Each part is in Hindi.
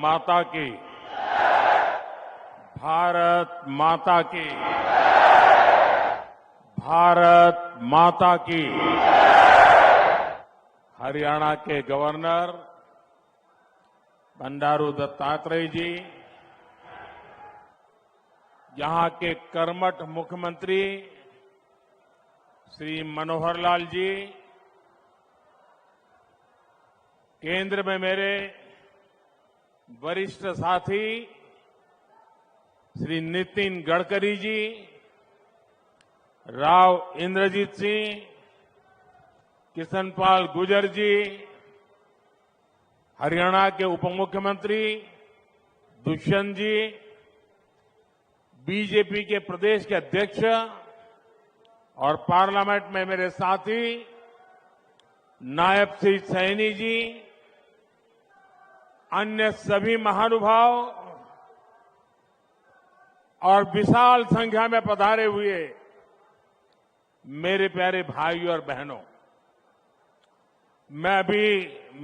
माता की, भारत माता की, भारत माता की। हरियाणा के गवर्नर बंडारू दत्तात्रेय जी, यहां के कर्मठ मुख्यमंत्री श्री मनोहर लाल जी, केंद्र में मेरे वरिष्ठ साथी श्री नितिन गडकरी जी, राव इंद्रजीत सिंह, किशनपाल गुर्जर जी, हरियाणा के उप मुख्यमंत्री दुष्यंत जी, बीजेपी के प्रदेश के अध्यक्ष और पार्लियामेंट में मेरे साथी नायब श्री सैनी जी, अन्य सभी महानुभाव और विशाल संख्या में पधारे हुए मेरे प्यारे भाइयों और बहनों, मैं अभी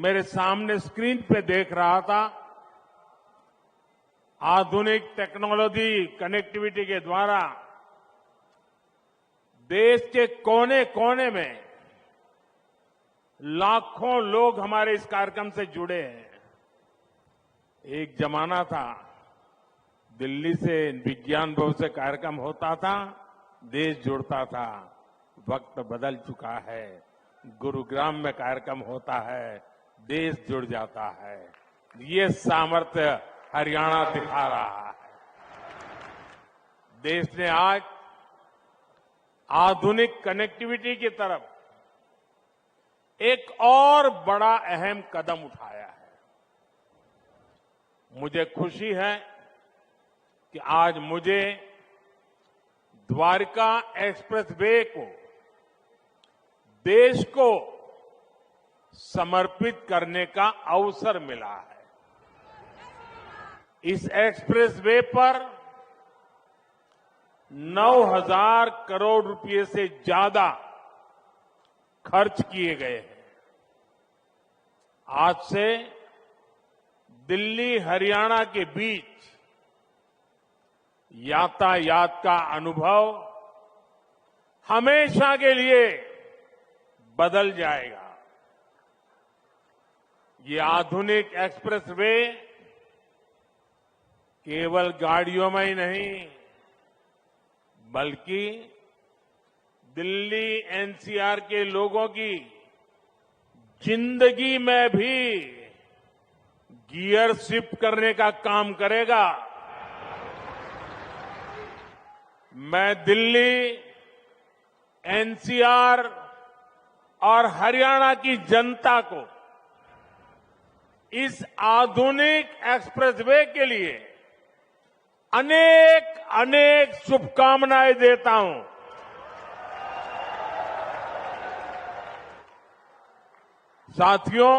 मेरे सामने स्क्रीन पे देख रहा था, आधुनिक टेक्नोलॉजी कनेक्टिविटी के द्वारा देश के कोने कोने में लाखों लोग हमारे इस कार्यक्रम से जुड़े हैं। एक जमाना था, दिल्ली से विज्ञान भवन से कार्यक्रम होता था, देश जुड़ता था। वक्त बदल चुका है, गुरुग्राम में कार्यक्रम होता है, देश जुड़ जाता है। ये सामर्थ्य हरियाणा दिखा रहा है। देश ने आज आधुनिक कनेक्टिविटी की तरफ एक और बड़ा अहम कदम उठाया है। मुझे खुशी है कि आज मुझे द्वारका एक्सप्रेसवे को देश को समर्पित करने का अवसर मिला है। इस एक्सप्रेसवे पर 9,000 करोड़ रुपए से ज्यादा खर्च किए गए हैं। आज से दिल्ली हरियाणा के बीच यातायात का अनुभव हमेशा के लिए बदल जाएगा। ये आधुनिक एक्सप्रेसवे केवल गाड़ियों में ही नहीं, बल्कि दिल्ली एनसीआर के लोगों की जिंदगी में भी गियर शिफ्ट करने का काम करेगा। मैं दिल्ली, एनसीआर और हरियाणा की जनता को इस आधुनिक एक्सप्रेसवे के लिए अनेक अनेक शुभकामनाएं देता हूं। साथियों,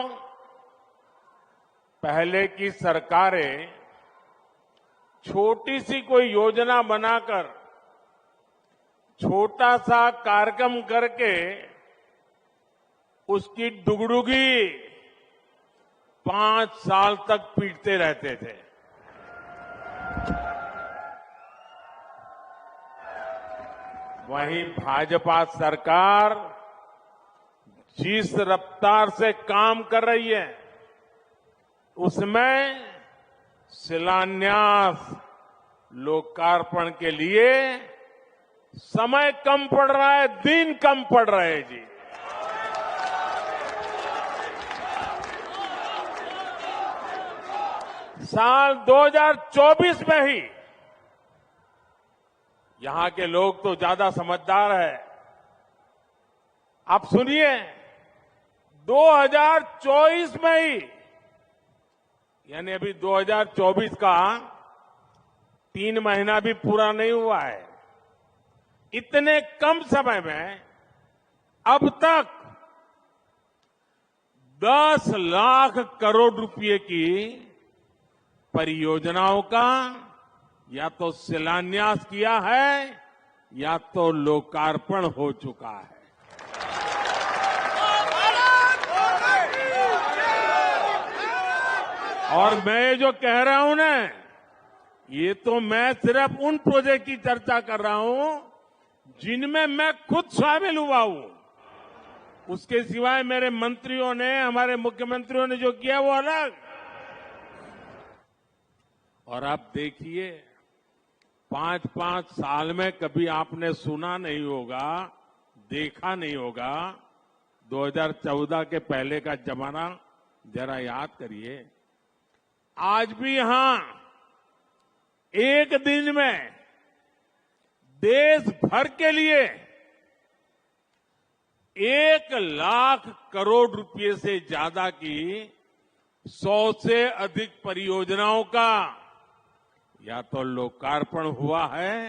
पहले की सरकारें छोटी सी कोई योजना बनाकर छोटा सा कार्यक्रम करके उसकी डुगडुगी 5 साल तक पीटते रहते थे। वहीं भाजपा सरकार जिस रफ्तार से काम कर रही है, उसमें शिलान्यास, लोकार्पण के लिए समय कम पड़ रहा है, दिन कम पड़ रहे हैं जी। साल 2024 में ही, यहां के लोग तो ज्यादा समझदार है, आप सुनिए, 2024 में ही, यानी अभी 2024 का 3 महीना भी पूरा नहीं हुआ है, इतने कम समय में अब तक 10 लाख करोड़ रुपए की परियोजनाओं का या तो शिलान्यास किया है या तो लोकार्पण हो चुका है। और मैं ये जो कह रहा हूं ना, ये तो मैं सिर्फ उन प्रोजेक्ट की चर्चा कर रहा हूं जिनमें मैं खुद शामिल हुआ हूं। उसके सिवाय मेरे मंत्रियों ने, हमारे मुख्यमंत्रियों ने जो किया वो अलग। और आप देखिए, 5-5 साल में कभी आपने सुना नहीं होगा, देखा नहीं होगा। 2014 के पहले का जमाना जरा याद करिए। आज भी यहां एक दिन में देश भर के लिए 1 लाख करोड़ रुपए से ज्यादा की 100 से अधिक परियोजनाओं का या तो लोकार्पण हुआ है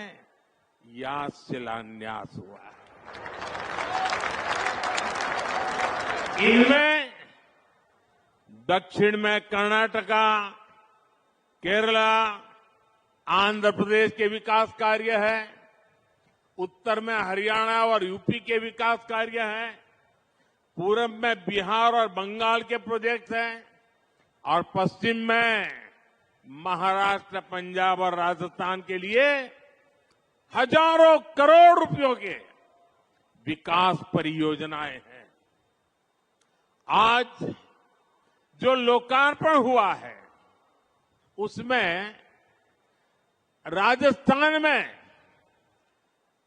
या शिलान्यास हुआ है। इनमें दक्षिण में कर्नाटका, केरला, आंध्र प्रदेश के विकास कार्य है, उत्तर में हरियाणा और यूपी के विकास कार्य हैं, पूरब में बिहार और बंगाल के प्रोजेक्ट्स हैं, और पश्चिम में महाराष्ट्र, पंजाब और राजस्थान के लिए हजारों करोड़ रुपयों के विकास परियोजनाएं हैं। आज जो लोकार्पण हुआ है उसमें राजस्थान में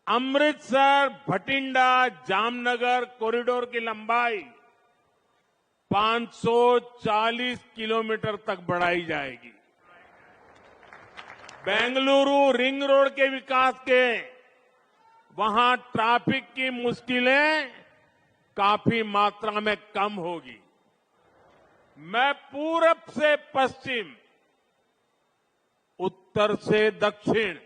अमृतसर भटिंडा जामनगर कॉरिडोर की लंबाई 540 किलोमीटर तक बढ़ाई जाएगी। बेंगलुरु रिंग रोड के विकास के वहां ट्रैफिक की मुश्किलें काफी मात्रा में कम होगी। मैं पूरब से पश्चिम, उत्तर से दक्षिण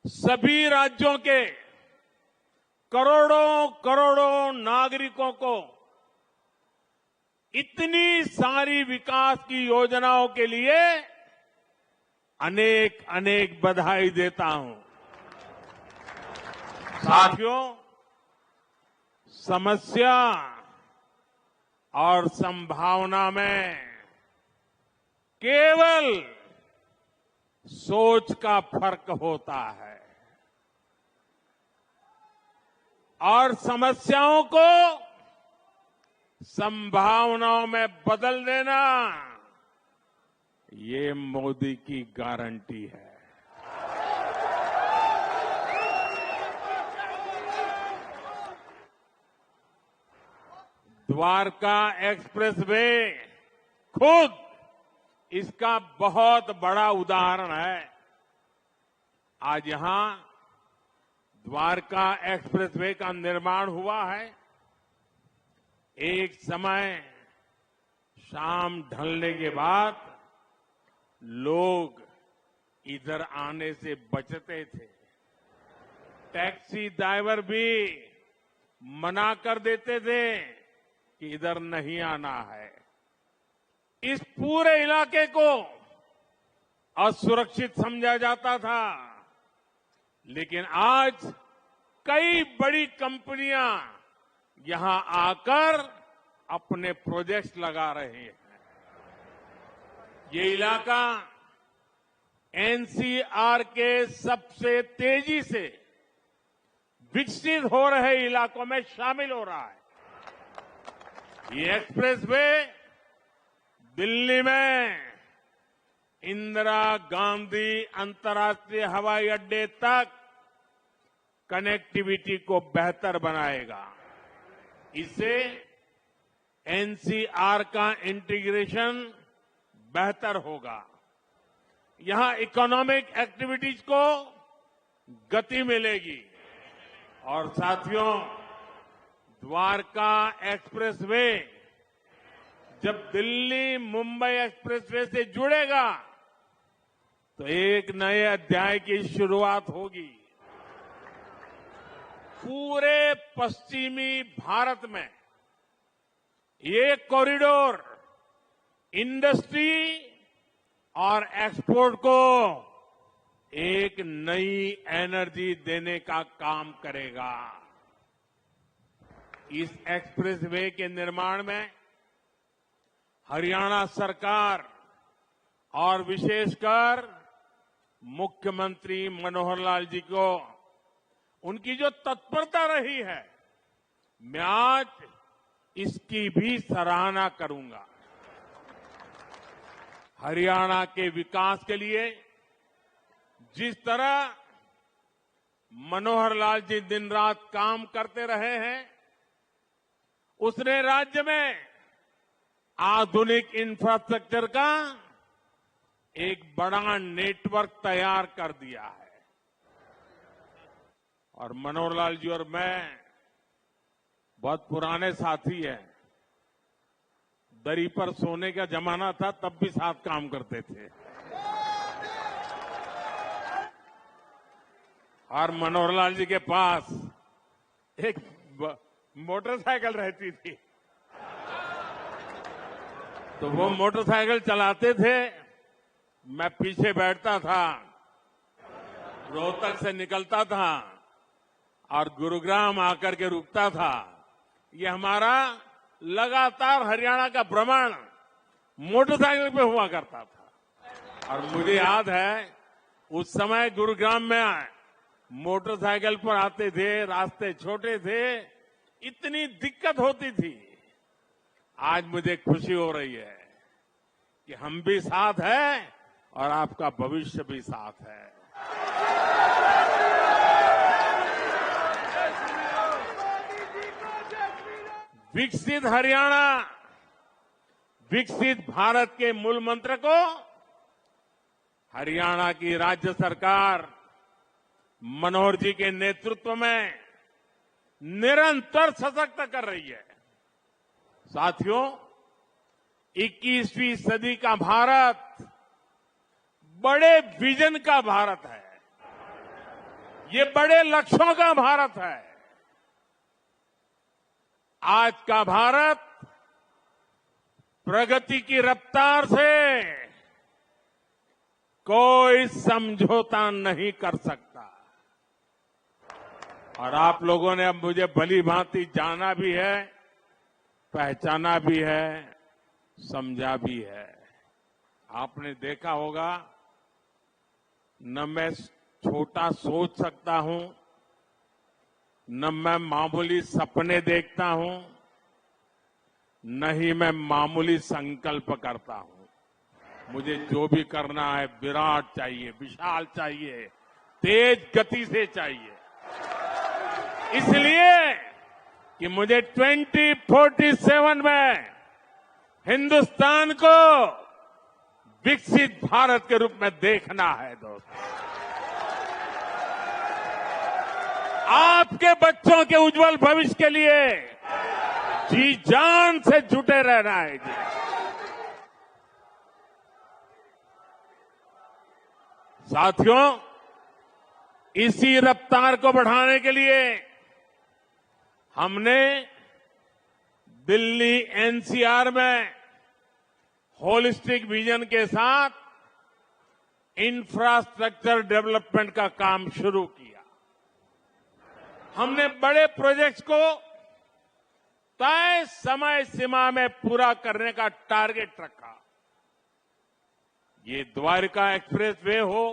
सभी राज्यों के करोड़ों करोड़ों नागरिकों को इतनी सारी विकास की योजनाओं के लिए अनेक अनेक बधाई देता हूं। साथियों, समस्या और संभावना में केवल सोच का फर्क होता है, और समस्याओं को संभावनाओं में बदल देना ये मोदी की गारंटी है। द्वारका एक्सप्रेसवे खुद इसका बहुत बड़ा उदाहरण है। आज यहां द्वारका एक्सप्रेसवे का निर्माण हुआ है। एक समय शाम ढलने के बाद लोग इधर आने से बचते थे। टैक्सी ड्राइवर भी मना कर देते थे कि इधर नहीं आना है। इस पूरे इलाके को असुरक्षित समझा जाता था, लेकिन आज कई बड़ी कंपनियां यहां आकर अपने प्रोजेक्ट्स लगा रहे हैं। ये इलाका एनसीआर के सबसे तेजी से विकसित हो रहे इलाकों में शामिल हो रहा है। ये एक्सप्रेसवे दिल्ली में इंदिरा गांधी अंतर्राष्ट्रीय हवाई अड्डे तक कनेक्टिविटी को बेहतर बनाएगा। इससे एनसीआर का इंटीग्रेशन बेहतर होगा। यहां इकोनॉमिक एक्टिविटीज को गति मिलेगी। और साथियों, द्वारका एक्सप्रेसवे जब दिल्ली मुंबई एक्सप्रेसवे से जुड़ेगा तो एक नए अध्याय की शुरुआत होगी। पूरे पश्चिमी भारत में ये कॉरिडोर इंडस्ट्री और एक्सपोर्ट को एक नई एनर्जी देने का काम करेगा। इस एक्सप्रेसवे के निर्माण में हरियाणा सरकार और विशेषकर मुख्यमंत्री मनोहर लाल जी को उनकी जो तत्परता रही है, मैं आज इसकी भी सराहना करूंगा। हरियाणा के विकास के लिए जिस तरह मनोहर लाल जी दिन रात काम करते रहे हैं, उसने राज्य में आधुनिक इंफ्रास्ट्रक्चर का एक बड़ा नेटवर्क तैयार कर दिया है। और मनोहर लाल जी और मैं बहुत पुराने साथी हैं। दरी पर सोने का जमाना था, तब भी साथ काम करते थे। और मनोहर लाल जी के पास एक मोटरसाइकिल रहती थी, तो वो मोटरसाइकिल चलाते थे, मैं पीछे बैठता था, रोहतक से निकलता था और गुरुग्राम आकर के रुकता था। ये हमारा लगातार हरियाणा का भ्रमण मोटरसाइकिल पे हुआ करता था। और मुझे याद है उस समय गुरुग्राम में मोटरसाइकिल पर आते थे, रास्ते छोटे थे, इतनी दिक्कत होती थी। आज मुझे खुशी हो रही है कि हम भी साथ हैं और आपका भविष्य भी साथ है। विकसित हरियाणा, विकसित भारत के मूल मंत्र को हरियाणा की राज्य सरकार मनोहर जी के नेतृत्व में निरंतर सशक्त कर रही है। साथियों, 21वीं सदी का भारत बड़े विजन का भारत है। ये बड़े लक्ष्यों का भारत है। आज का भारत प्रगति की रफ्तार से कोई समझौता नहीं कर सकता। और आप लोगों ने अब मुझे भली भांति जाना भी है, पहचाना भी है, समझा भी है। आपने देखा होगा, न मैं छोटा सोच सकता हूं, न मैं मामूली सपने देखता हूं, न ही मैं मामूली संकल्प करता हूं। मुझे जो भी करना है विराट चाहिए, विशाल चाहिए, तेज गति से चाहिए। इसलिए कि मुझे 2047 में हिंदुस्तान को विकसित भारत के रूप में देखना है। दोस्तों, आपके बच्चों के उज्जवल भविष्य के लिए जी जान से जुटे रहना है। जी, साथियों, इसी रफ्तार को बढ़ाने के लिए हमने दिल्ली एनसीआर में होलिस्टिक विजन के साथ इंफ्रास्ट्रक्चर डेवलपमेंट का काम शुरू किया। हमने बड़े प्रोजेक्ट्स को तय समय सीमा में पूरा करने का टारगेट रखा। ये द्वारका एक्सप्रेस वे हो,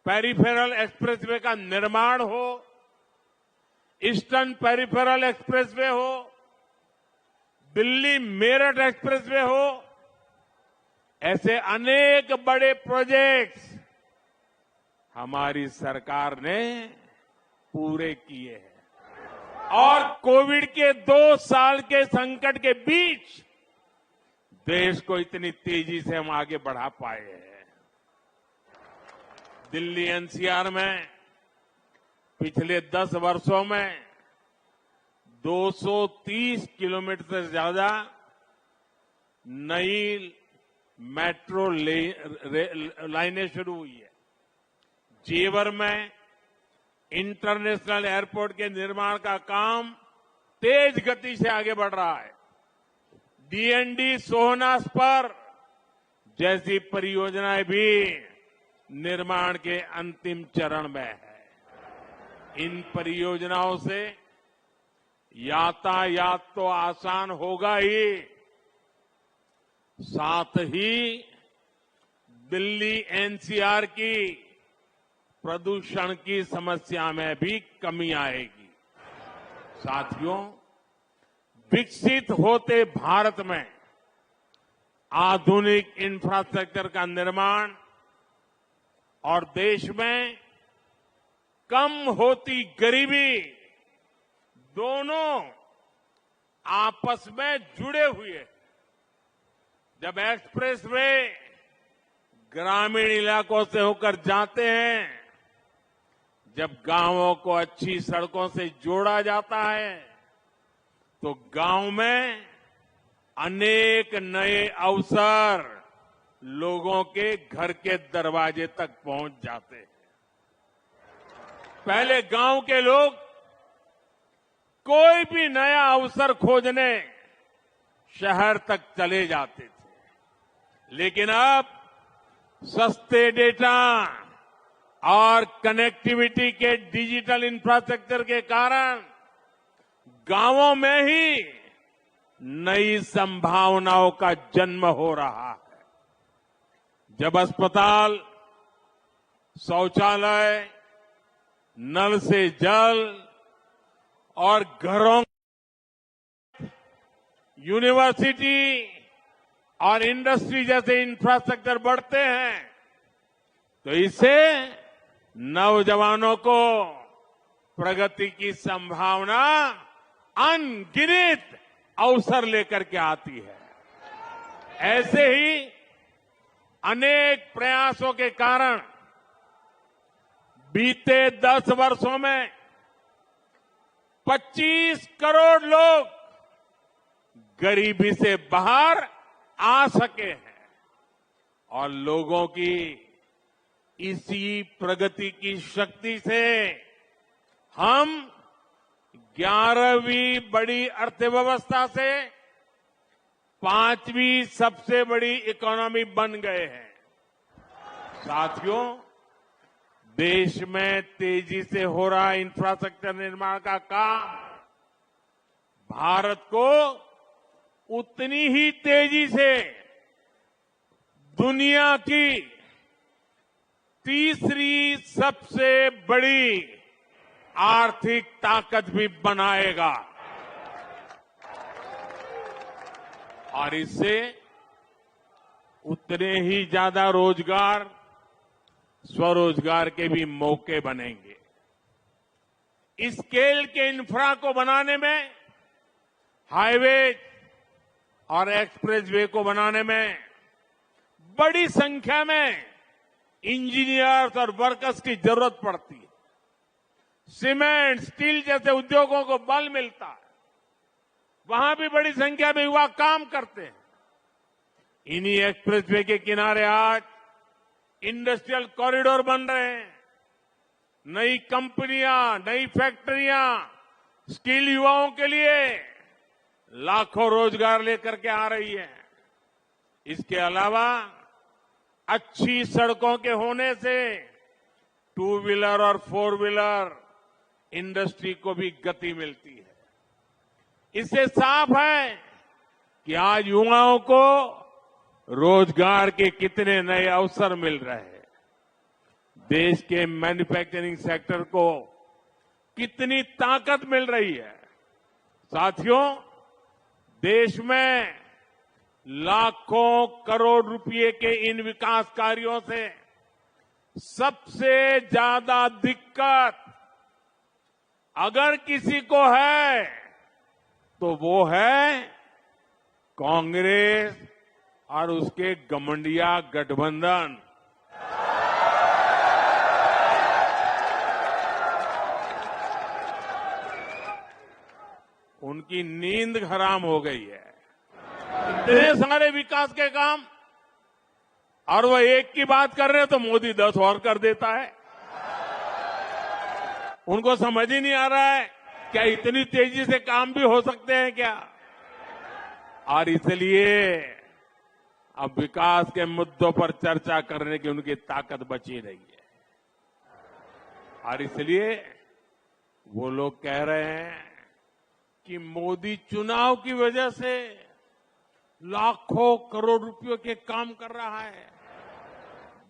पेरिफेरल एक्सप्रेस वे का निर्माण हो, ईस्टर्न पेरिफेरल एक्सप्रेस वे हो, दिल्ली मेरठ एक्सप्रेस वे हो, ऐसे अनेक बड़े प्रोजेक्ट्स हमारी सरकार ने पूरे किए हैं। और कोविड के 2 साल के संकट के बीच देश को इतनी तेजी से हम आगे बढ़ा पाए हैं। दिल्ली एनसीआर में पिछले 10 वर्षों में 230 किलोमीटर से ज्यादा नई मेट्रो लाइनें शुरू हुई है। जेवर में इंटरनेशनल एयरपोर्ट के निर्माण का काम तेज गति से आगे बढ़ रहा है। डीएनडी सोहनास पर जैसी परियोजनाएं भी निर्माण के अंतिम चरण में है। इन परियोजनाओं से यातायात तो आसान होगा ही, साथ ही दिल्ली एनसीआर की प्रदूषण की समस्या में भी कमी आएगी। साथियों, विकसित होते भारत में आधुनिक इंफ्रास्ट्रक्चर का निर्माण और देश में कम होती गरीबी दोनों आपस में जुड़े हुए हैं। जब एक्सप्रेसवे ग्रामीण इलाकों से होकर जाते हैं, जब गांवों को अच्छी सड़कों से जोड़ा जाता है, तो गांव में अनेक नए अवसर लोगों के घर के दरवाजे तक पहुंच जाते हैं। पहले गांव के लोग कोई भी नया अवसर खोजने शहर तक चले जाते थे, लेकिन अब सस्ते डेटा और कनेक्टिविटी के डिजिटल इंफ्रास्ट्रक्चर के कारण गांवों में ही नई संभावनाओं का जन्म हो रहा है। जब अस्पताल, शौचालय, नल से जल और घरों, यूनिवर्सिटी और इंडस्ट्री जैसे इंफ्रास्ट्रक्चर बढ़ते हैं, तो इससे नौजवानों को प्रगति की संभावना अनगिनत अवसर लेकर के आती है। ऐसे ही अनेक प्रयासों के कारण बीते 10 वर्षों में 25 करोड़ लोग गरीबी से बाहर आ सके हैं और लोगों की इसी प्रगति की शक्ति से हम 11वीं बड़ी अर्थव्यवस्था से 5वीं सबसे बड़ी इकोनॉमी बन गए हैं। साथियों, देश में तेजी से हो रहा इंफ्रास्ट्रक्चर निर्माण का काम भारत को उतनी ही तेजी से दुनिया की तीसरी सबसे बड़ी आर्थिक ताकत भी बनाएगा और इससे उतने ही ज्यादा रोजगार, स्वरोजगार के भी मौके बनेंगे। इस स्केल के इंफ्रा को बनाने में, हाईवे और एक्सप्रेसवे को बनाने में बड़ी संख्या में इंजीनियर्स और वर्कर्स की जरूरत पड़ती है। सीमेंट, स्टील जैसे उद्योगों को बल मिलता है, वहां भी बड़ी संख्या में युवा काम करते हैं। इन्हीं एक्सप्रेसवे के किनारे आज इंडस्ट्रियल कॉरिडोर बन रहे हैं। नई कंपनियां, नई फैक्ट्रियां स्किल युवाओं के लिए लाखों रोजगार लेकर के आ रही है। इसके अलावा अच्छी सड़कों के होने से 2 व्हीलर और 4 व्हीलर इंडस्ट्री को भी गति मिलती है। इससे साफ है कि आज युवाओं को रोजगार के कितने नए अवसर मिल रहे हैं। देश के मैन्युफैक्चरिंग सेक्टर को कितनी ताकत मिल रही है। साथियों, देश में लाखों करोड़ रुपए के इन विकास कार्यों से सबसे ज्यादा दिक्कत अगर किसी को है तो वो है कांग्रेस और उसके गमंडिया गठबंधन। उनकी नींद हराम हो गई है। इतने सारे विकास के काम और वो एक की बात कर रहे हैं तो मोदी 10 और कर देता है। उनको समझ ही नहीं आ रहा है क्या इतनी तेजी से काम भी हो सकते हैं क्या। और इसलिए अब विकास के मुद्दों पर चर्चा करने की उनकी ताकत बची नहीं है। और इसलिए वो लोग कह रहे हैं कि मोदी चुनाव की वजह से लाखों करोड़ रुपयों के काम कर रहा है।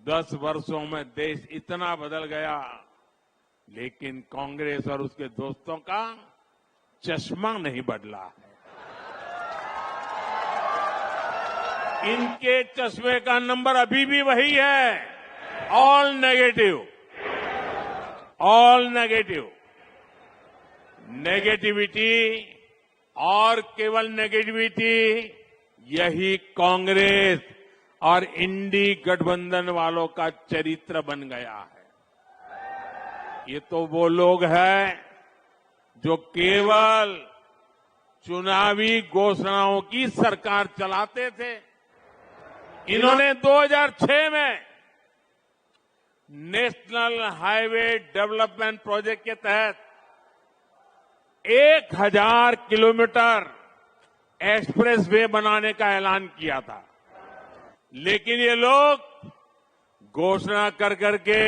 10 वर्षों में देश इतना बदल गया, लेकिन कांग्रेस और उसके दोस्तों का चश्मा नहीं बदला है। इनके चश्मे का नंबर अभी भी वही है, all negative, all negative. Negativity और केवल नेगेटिविटी यही कांग्रेस और इंडी गठबंधन वालों का चरित्र बन गया है। ये तो वो लोग हैं जो केवल चुनावी घोषणाओं की सरकार चलाते थे। इन्होंने 2006 में नेशनल हाईवे डेवलपमेंट प्रोजेक्ट के तहत 1000 किलोमीटर एक्सप्रेसवे बनाने का ऐलान किया था, लेकिन ये लोग घोषणा कर करके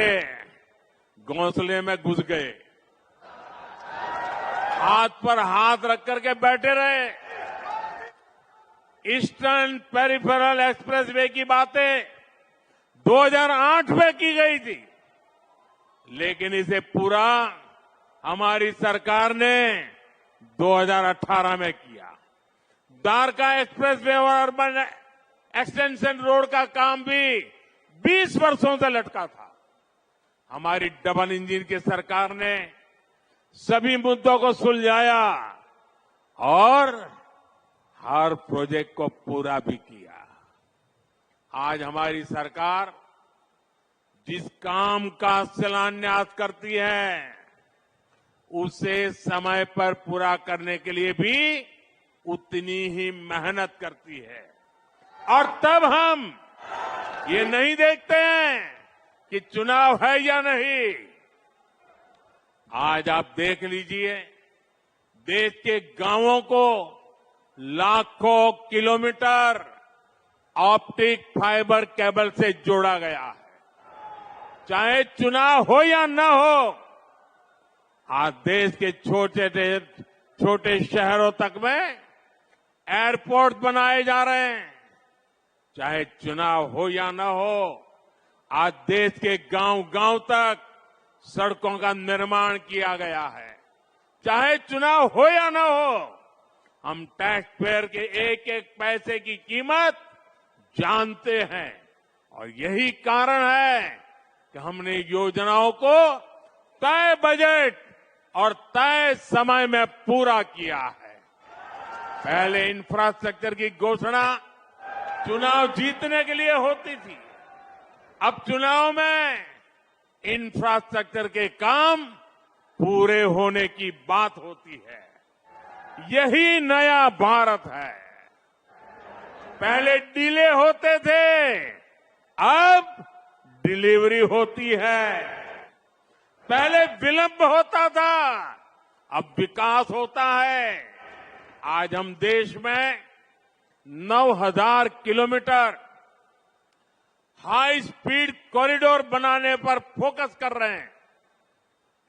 घोंसले में घुस गए, हाथ पर हाथ रख करके बैठे रहे। ईस्टर्न पेरिफेरल एक्सप्रेसवे की बातें 2008 में की गई थी, लेकिन इसे पूरा हमारी सरकार ने 2018 में किया। द्वारका एक्सप्रेसवे और अर्बन एक्सटेंशन रोड का काम भी 20 वर्षों से लटका था। हमारी डबल इंजन की सरकार ने सभी मुद्दों को सुलझाया और हर प्रोजेक्ट को पूरा भी किया। आज हमारी सरकार जिस काम का शिलान्यास करती है, उसे समय पर पूरा करने के लिए भी उतनी ही मेहनत करती है। और तब हम ये नहीं देखते हैं कि चुनाव है या नहीं। आज आप देख लीजिए, देश के गांवों को लाखों किलोमीटर ऑप्टिक फाइबर केबल से जोड़ा गया है। चाहे चुनाव हो या न हो, आज देश के छोटे शहरों तक में एयरपोर्ट बनाए जा रहे हैं। चाहे चुनाव हो या न हो, आज देश के गांव-गांव तक सड़कों का निर्माण किया गया है। चाहे चुनाव हो या न हो, हम टैक्स पेयर के एक एक पैसे की कीमत जानते हैं और यही कारण है कि हमने योजनाओं को तय बजट और तय समय में पूरा किया है। पहले इंफ्रास्ट्रक्चर की घोषणा चुनाव जीतने के लिए होती थी, अब चुनाव में इंफ्रास्ट्रक्चर के काम पूरे होने की बात होती है। यही नया भारत है। पहले डिले होते थे, अब डिलीवरी होती है। पहले विलंब होता था, अब विकास होता है। आज हम देश में 9000 किलोमीटर हाई स्पीड कॉरिडोर बनाने पर फोकस कर रहे हैं।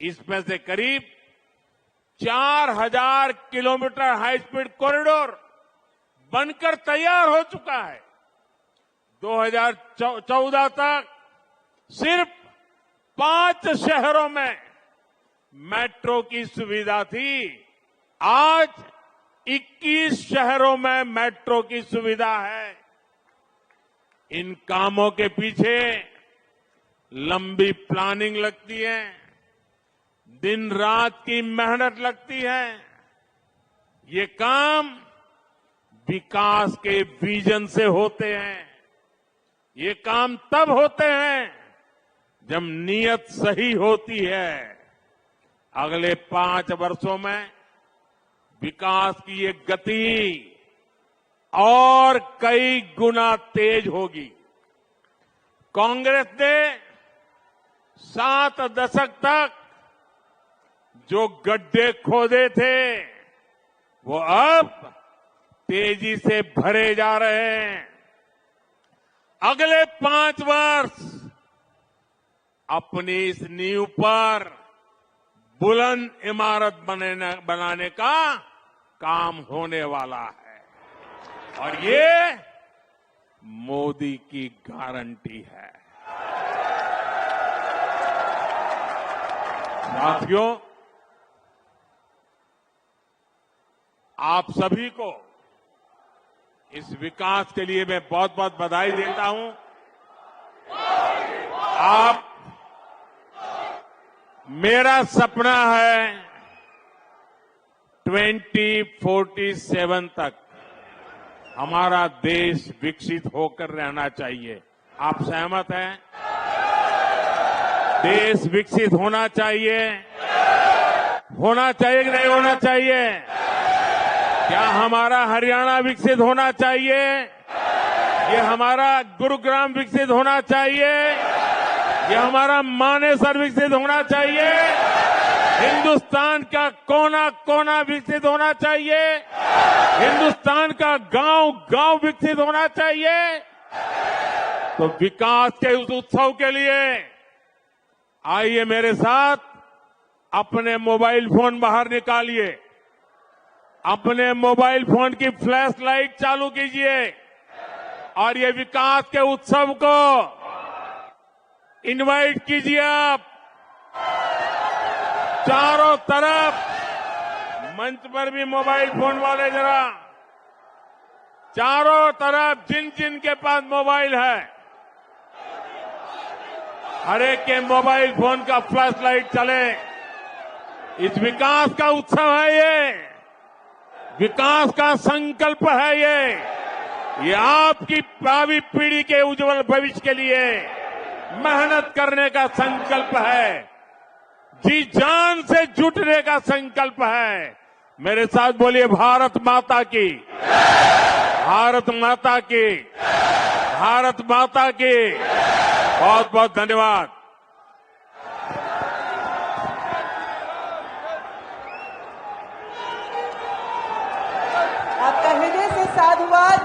इसमें से करीब 4000 किलोमीटर हाई स्पीड कॉरिडोर बनकर तैयार हो चुका है। 2014 तक सिर्फ 5 शहरों में मेट्रो की सुविधा थी, आज 21 शहरों में मेट्रो की सुविधा है। इन कामों के पीछे लंबी प्लानिंग लगती है, दिन रात की मेहनत लगती है। ये काम विकास के विजन से होते हैं। ये काम तब होते हैं जब नीयत सही होती है। अगले 5 वर्षों में विकास की ये गति और कई गुना तेज होगी। कांग्रेस ने 7 दशक तक जो गड्ढे खोदे थे, वो अब तेजी से भरे जा रहे हैं। अगले 5 वर्ष अपनी इस नींव पर बुलंद इमारत बनाने का काम होने वाला है। और ये मोदी की गारंटी है। साथियों, आप सभी को इस विकास के लिए मैं बहुत बहुत बधाई देता हूं। आप मेरा सपना है 2047 तक हमारा देश विकसित होकर रहना चाहिए। आप सहमत हैं? देश विकसित होना चाहिए कि नहीं होना चाहिए? क्या हमारा हरियाणा विकसित होना चाहिए? ये हमारा गुरुग्राम विकसित होना चाहिए? ये हमारा मानेसर विकसित होना चाहिए? हिंदुस्तान का कोना कोना विकसित होना चाहिए? हिंदुस्तान का गांव गांव विकसित होना चाहिए? तो विकास के उस उत्सव के लिए आइए मेरे साथ अपने मोबाइल फोन बाहर निकालिए, अपने मोबाइल फोन की फ्लैश लाइट चालू कीजिए और ये विकास के उत्सव को इनवाइट कीजिए। आप चारों तरफ मंच पर भी मोबाइल फोन वाले जरा चारों तरफ जिन जिन के पास मोबाइल है हर एक के मोबाइल फोन का फ्लैश लाइट चले। इस विकास का उत्सव है ये, विकास का संकल्प है ये आपकी भावी पीढ़ी के उज्जवल भविष्य के लिए मेहनत करने का संकल्प है, जी जान से जुटने का संकल्प है। मेरे साथ बोलिए भारत माता की, भारत माता की, भारत माता की। बहुत बहुत धन्यवाद। आपका हृदय से साधुवाद।